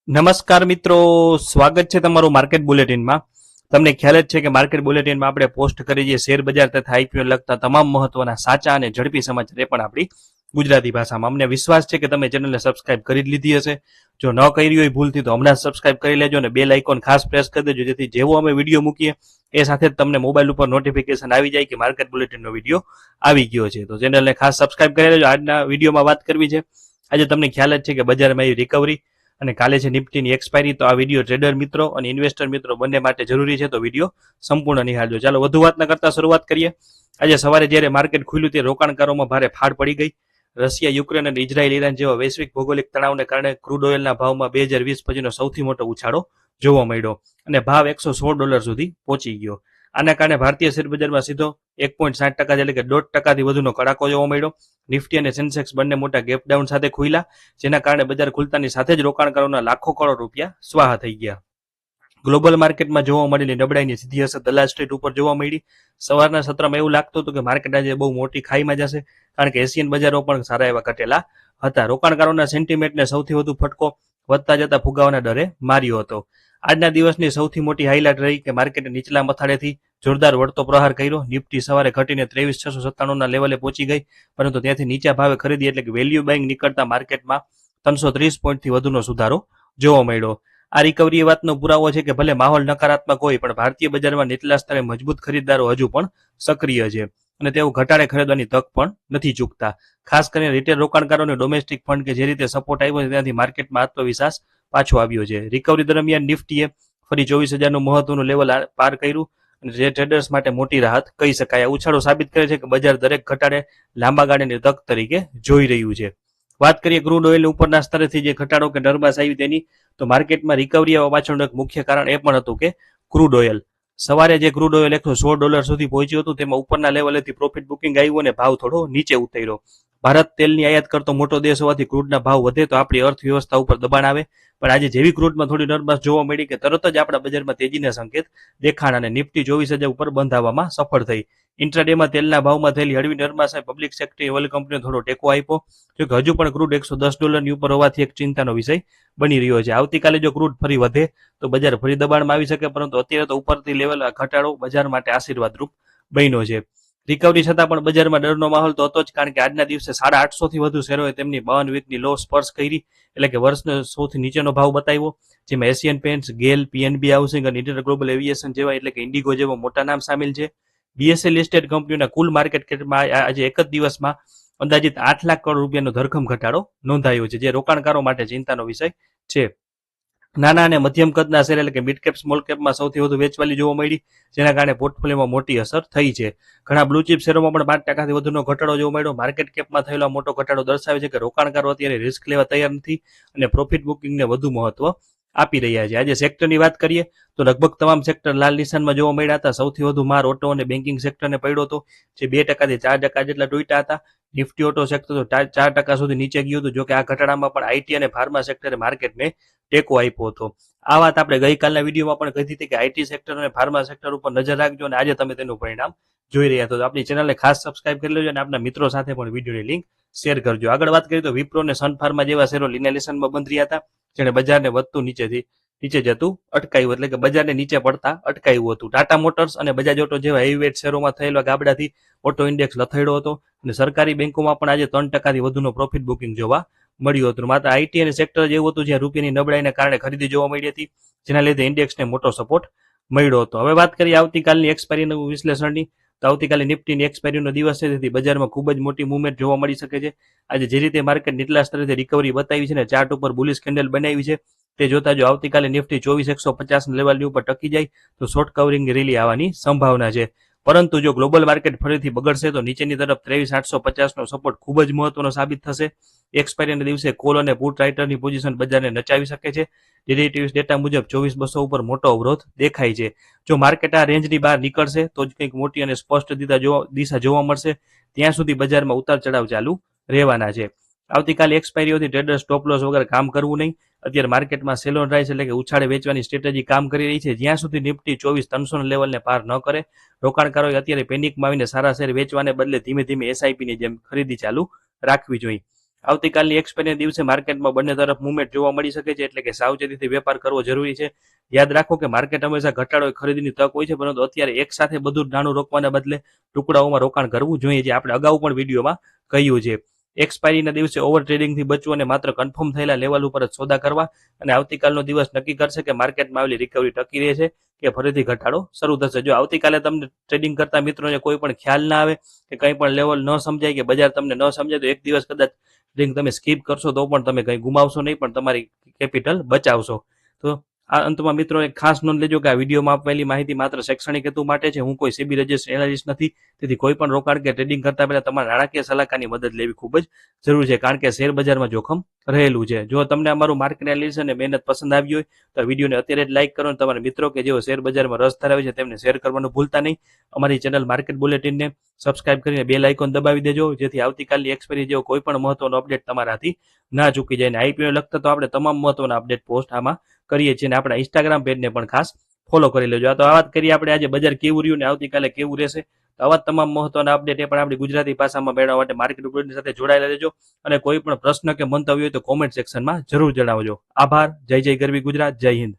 નમસ્કાર મિત્રો, સ્વાગત છે તમારું માર્કેટ બુલેટિનમાં. તમને ખ્યાલ જ છે કે માર્કેટ બુલેટિનમાં આપણે પોસ્ટ કરી જે શેર બજાર તથા આઈપીઓ લગતા તમામ મહત્વના સાચા અને ઝડપી સમાચાર એ પણ આપણી ગુજરાતી ભાષામાં. અમને વિશ્વાસ છે કે તમે ચેનલને સબસ્ક્રાઇબ કરી જ લીધી હશે. જો ન કરી હોય ભૂલથી તો હમણાં સબસ્ક્રાઇબ કરી લેજો અને બેલ આઇકોન ખાસ પ્રેસ કરી દેજો, જેથી જેવો અમે વિડીયો મૂકીએ એ સાથે જ તમને મોબાઈલ ઉપર નોટિફિકેશન આવી જાય કે માર્કેટ બુલેટિનનો વિડીયો આવી ગયો છે. તો ચેનલને ખાસ સબસ્ક્રાઇબ કરી લેજો. આજના વિડીયોમાં વાત કરવી છે, આજે તમને ખ્યાલ જ છે કે બજારમાં એવી રિકવરી અને કાલે છે નિફ્ટીની એક્સપાયરી. તો આ વિડીયો ટ્રેડર મિત્રો અને ઇન્વેસ્ટર મિત્રો બંને માટે જરૂરી છે, તો વિડીયો સંપૂર્ણ નિહાળજો. ચાલો વધુ વાત ન કરતા શરૂઆત કરીએ. આજે સવારે જ્યારે માર્કેટ ખુલ્યું તે રોકાણકારોમાં ભારે ફાડ પડી ગઈ. રશિયા, યુક્રેન અને ઇઝરાયલ, ઈરાન જેવા વૈશ્વિક ભૌગોલિક તણાવને કારણે ક્રૂડ ઓઇલના ભાવમાં 2020 પછીનો સૌથી મોટો ઉછાળો જોવા મળ્યો અને ભાવ $116 સુધી પહોંચી ગયો. આના કારણે ભારતીય શેરબજારમાં સીધો 1.60% એટલે કે 1.5%થી વધુનો કડાકો જોવા મળ્યો. નિફ્ટી અને સેન્સેક્સ બંને મોટા ગેપ ડાઉન સાથે ખુલ્યા, જેના કારણે બજાર ખુલતાની સાથે જ રોકાણકારોના લાખો કરોડ રૂપિયા સ્વાહા થઈ ગયા. ગ્લોબલ માર્કેટમાં જોવા મળેલી નબળાઈની સીધી અસર દલાલ સ્ટ્રીટ ઉપર જોવા મળી. સવારના સત્રમાં એવું લાગતું હતું કે માર્કેટ આજે બહુ મોટી ખાઈમાં જશે, કારણ કે એશિયન બજારો પણ સારા એવા ઘટેલા હતા. રોકાણકારોના સેન્ટિમેન્ટને સૌથી વધુ ફટકો વધતા જતા ફુગાવાના ડરે માર્યો હતો. આજના દિવસની સૌથી મોટી હાઇલાઇટ રહી કે માર્કેટે નીચલા મથાળેથી જોરદાર વળતો પ્રહાર કર્યો. નિફ્ટી સવારે ઘટીને 23,697ના લેવલે પહોંચી ગઈ, પરંતુ ત્યાંથી નીચા ભાવે ખરીદી એટલે કે વેલ્યુ બાઇંગ નીકળતા માર્કેટમાં 330 પોઈન્ટથી વધુનો સુધારો જોવા મળ્યો. આ રિકવરી વાતનો પુરાવો છે કે ભલે માહોલ નકારાત્મક હોય, પણ ભારતીય બજારમાં નીચલા સ્તરે મજબૂત ખરીદદારો હજુ પણ સક્રિય છે અને તેઓ ઘટાડે ખરીદવાની તક પણ નથી ચૂકતા. ખાસ કરીને રિટેલ રોકાણકારો અને ડોમેસ્ટિક ફંડ કે જે રીતે સપોર્ટ આવ્યો છે ત્યાંથી માર્કેટમાં આત્મવિશ્વાસ પાછો આવ્યો છે. રિકવરી દરમિયાન નિફ્ટીએ ફરી 24,000નું મહત્વનું લેવલ પાર કર્યું અને જે ટ્રેડર્સ માટે મોટી રાહત કહી શકાય. આ ઉછાળો સાબિત કરે છે કે બજાર દરેક ઘટાડે લાંબા ગાળાની તક તરીકે જોઈ રહ્યું છે. વાત કરીએ ક્રૂડ ઓઇલ ઉપરના સ્તરેથી જે ઘટાડો કે નરમાશ આવી તેની, તો માર્કેટમાં રિકવરી આવવા પાછળનું એક મુખ્ય કારણ એ પણ હતું કે ક્રૂડ ઓઇલ સવારે જે ક્રૂડ ઓઇલ $116 સુધી પહોંચ્યું હતું, તેમાં ઉપરના લેવલેથી પ્રોફિટ બુકિંગ આવ્યું અને ભાવ થોડો નીચે ઉતર્યો. ભારત તેલની આયાત કરતો મોટો દેશ હોવાથી ક્રૂડના ભાવ વધે તો આપણી અર્થવ્યવસ્થા ઉપર દબાણ આવે, પણ આજે જેવી ક્રૂડમાં થોડી નરમાશ જોવા મળી કે તરત જ આપણા બજારમાં તેજીના સંકેત દેખાણા અને નિફ્ટી 24,000 ઉપર બંધાવવામાં સફળ થઈ. ઇન્ટ્રાડેમાં તેલના ભાવમાં થયેલી હળવી નરમાશે પબ્લિક સેક્ટર ઓઇલ કંપનીને થોડો ટેકો આપ્યો, જોકે હજુ પણ ક્રૂડ $110ની ઉપર હોવાથી એક ચિંતાનો વિષય બની રહ્યો છે. આવતીકાલે જો ક્રૂડ ફરી વધે તો બજાર ફરી દબાણમાં આવી શકે, પરંતુ અત્યારે તો ઉપરથી લેવલ ઘટાડો બજાર માટે આશીર્વાદરૂપ બન્યો છે. રિકવરી છતાં પણ બજારમાં ડરનો માહોલ તો હતો જ, કારણ કે આજના દિવસે 850થી વધુ શેરોએ તેમની 52 વીકની લો સ્પર્શ કરી, એટલે કે વર્ષનો સૌથી નીચેનો ભાવ બતાવ્યો, જેમાં એશિયન પેન્ટ્સ, ગેલ, પીએનબી હાઉસિંગ અને ઇન્ટર ગ્લોબલ એવિએશન જેવા એટલે કે ઇન્ડિગો જેવા મોટા નામ સામેલ છે. બીએસએ લિસ્ટેડ કંપનીઓના કુલ માર્કેટ કેપમાં આજે એક જ દિવસમાં અંદાજિત 8 લાખ કરોડ રૂપિયાનો ધરખમ ઘટાડો નોંધાયો છે, જે રોકાણકારો માટે ચિંતાનો વિષય છે. નાના અને મધ્યમ કદના શેર એટલે કે મિડ કેપ સ્મોલ કેપમાં સૌથી વધુ વેચવાલી જોવા મળી, જેના કારણે પોર્ટફોલિયોમાં મોટી અસર થઈ છે. ઘણા બ્લુ ચીપ શેરોમાં પણ 5%થી વધુનો ઘટાડો જોવા મળ્યો. માર્કેટ કેપમાં થયેલો મોટો ઘટાડો દર્શાવે છે કે રોકાણકારો અત્યારે રિસ્ક લેવા તૈયાર નથી અને પ્રોફિટ બુકિંગને વધુ મહત્વ આપી રહ્યા છે. આજે સેક્ટરની વાત કરીએ તો લગભગ તમામ સેક્ટર લાલ નિશાનમાં જોવા મળ્યા હતા. સૌથી વધુ માર ઓટો અને બેન્કિંગ સેક્ટરને પડ્યો હતો, જે 2%થી 4% જેટલા તૂટ્યા હતા. નિફ્ટી ઓટો સેક્ટર તો 4% સુધી નીચે ગયું હતું. જોકે આ ઘટાડામાં પણ આઈટી અને ફાર્મા સેક્ટરે માર્કેટને ટેકો આપ્યો હતો. આ વાત આપણે ગઈકાલના વિડીયોમાં પણ કહી હતી કે આઈટી સેક્ટર અને ફાર્મા સેક્ટર ઉપર નજર રાખજો, અને આજે તમે તેનું પરિણામ જોઈ રહ્યા તો આપણી ચેનલને ખાસ સબસ્ક્રાઇબ કરી લેજો અને આપણા મિત્રો સાથે પણ વિડીયોની લિંક શેર કરજો. આગળ વાત કરીએ તો વિપ્રો અને સન ફાર્મા જેવા શેરો લીના લેશનમાં બંધ રહ્યા હતા, જેણે બજારને વધતું નીચે જતું અટકાવ્યું, એટલે કે બજારને નીચે પડતા અટકાવ્યું હતું. ટાટા મોટર્સ અને બજાજ ઓટો જેવા હેવીવેટ શેરોમાં થયેલા ગાબડાથી ઓટો ઇન્ડેક્સ લથડ્યો હતો અને સરકારી બેંકોમાં પણ આજે 3%થી વધુનો પ્રોફિટ બુકિંગ જોવા મળ્યું હતું. માત્ર આઈટી અને સેક્ટર જેવું હતું જ્યાં રૂપિયાની નબળાઈને કારણે ખરીદી જોવા મળી હતી, જેના લીધે ઇન્ડેક્સને મોટો સપોર્ટ મળ્યો હતો. હવે વાત કરીએ આવતીકાલની એક્સપાયરીનું વિશ્લેષણની, તો આવતીકાલે નિફ્ટીની એક્સપાયરીનો દિવસ છે, તેથી બજારમાં ખૂબ જ મોટી મુવમેન્ટ જોવા મળી શકે છે. આજે જે રીતે માર્કેટ નીચલા સ્તરેથી રિકવરી બતાવી છે અને ચાર્ટ ઉપર બુલિશ કેન્ડલ બનાવી છે, તે જોતા જો આવતીકાલે નિફ્ટી 24,150 લેવલની ઉપર ટકી જાય તો શોર્ટ કવરિંગ રેલી આવવાની સંભાવના છે. પરંતુ જો ગ્લોબલ માર્કેટ ફરીથી બગડશે તો નીચેની તરફ 23,850નો સપોર્ટ ખૂબ જ મહત્વનો સાબિત થશે. એક્સપાયરીના દિવસે કોલ અને પુટ રાઇટરની પોઝિશન બજારને નચાવી શકે છે. ડેરિવેટિવ્સ ડેટા મુજબ 24,200 ઉપર મોટો અવરોધ દેખાય છે. જો માર્કેટ આ રેન્જની બહાર નીકળશે તો જ કંઈક મોટી અને સ્પષ્ટ દિશા જોવા મળશે. ત્યાં સુધી બજારમાં ઉતાર ચઢાવ ચાલુ રહેવાના છે. આવતીકાલે એક્સપાયરીઓથી ટ્રેડર સ્ટોપ લોસ વગર કામ કરવું નહીં. અત્યારે માર્કેટમાં સેલ ઓન રાઇઝ એટલે કે ઉછાળે વેચવાની સ્ટ્રેટેજી કામ કરી રહી છે. જ્યાં સુધી નિફ્ટી 24,300 લેવલને પાર ન કરે, રોકાણકારોએ અત્યારે પેનિકમાં આવીને સારા શેર વેચવાને બદલે ધીમે ધીમે એસઆઈપીની જેમ ખરીદી ચાલુ રાખવી જોઈએ. આવતીકાલની એક્સપાયરીના દિવસે માર્કેટમાં બંને તરફ મુવમેન્ટ જોવા મળી શકે છે, એટલે કે સાવચેતીથી વેપાર કરવો જરૂરી છે. યાદ રાખો કે માર્કેટ હંમેશા ઘટાડો ખરીદીની તક હોય છે, પરંતુ અત્યારે એક સાથે બધું જ નાણું રોકવાના બદલે ટુકડાઓમાં રોકાણ કરવું જોઈએ, જે આપણે અગાઉ પણ વિડીયોમાં કહ્યું છે. એક્સપાયરીના દિવસે ઓવર ટ્રેડિંગથી બચવું અને માત્ર કન્ફર્મ થયેલા લેવલ ઉપર જ સોદા કરવા, અને આવતીકાલનો દિવસ નક્કી કરશે કે માર્કેટમાં આવેલી રિકવરી ટકી રહે છે કે ફરીથી ઘટાડો શરૂ થશે. જો આવતીકાલે તમને ટ્રેડિંગ કરતા મિત્રોને કોઈ પણ ખ્યાલ ના આવે કે કંઈ પણ લેવલ ન સમજાય કે બજાર તમને ન સમજાય, તો એક દિવસ કદાચ ટ્રેડિંગ તમે સ્કીપ કરશો તો પણ તમે કંઈ ગુમાવશો નહીં, પણ તમારી કેપિટલ બચાવશો. તો આ અંતમાં મિત્રો એક ખાસ નોંધ લેજો કે આ વિડીયોમાં આપેલી માહિતી માત્ર શૈક્ષણિક હેતુ માટે છે. હું કોઈ સેબી રજિસ્ટર્ડ એનાલિસ્ટ નથી, તેથી કોઈ પણ રોકાણ કે ટ્રેડિંગ કરતા પહેલા તમારા નાણાકીય સલાહકારની મદદ લેવી ખૂબ જ જરૂરી છે, કારણ કે શેર બજારમાં જોખમ રહેલું છે. જો તમને અમારું માર્કેટ એનાલિસિસ અને મહેનત પસંદ આવી હોય તો વિડીયોને અત્યારે જ લાઈક કરો અને તમારા મિત્રો કે જેઓ શેર બજારમાં રસ ધરાવે છે તેમને શેર કરવાનું ભૂલતા નહીં. અમારી ચેનલ માર્કેટ બુલેટિનને સબસ્ક્રાઇબ કરીને બેલ આઇકોન દબાવી દેજો, જેથી આવતીકાલની એક્સપાયરી જેવો કોઈ પણ મહત્વનો અપડેટ તમારાથી ના ચૂકી જાય. અને આઈપીઓ લગતા તો આપણે તમામ મહત્વના અપડેટ પોસ્ટ આમાં કરીએ છીએ, અને આપણા ઇન્સ્ટાગ્રામ પેજને પણ ખાસ ફોલો કરી લેજો. આ તો આ વાત કરીએ આપણે આજે બજાર કેવું રહ્યું ને આવતીકાલે કેવું રહેશે. તો આવા તમામ મહત્વના અપડેટ એ પણ આપણી ગુજરાતી ભાષામાં મેળવવા માટે માર્કેટ બુલેટિન સાથે જોડાયેલા રહેજો. અને કોઈ પણ પ્રશ્ન કે મંતવ્ય હોય તો કોમેન્ટ સેક્શનમાં જરૂર જણાવજો. આભાર. જય જય ગરવી ગુજરાત. જય હિન્દ.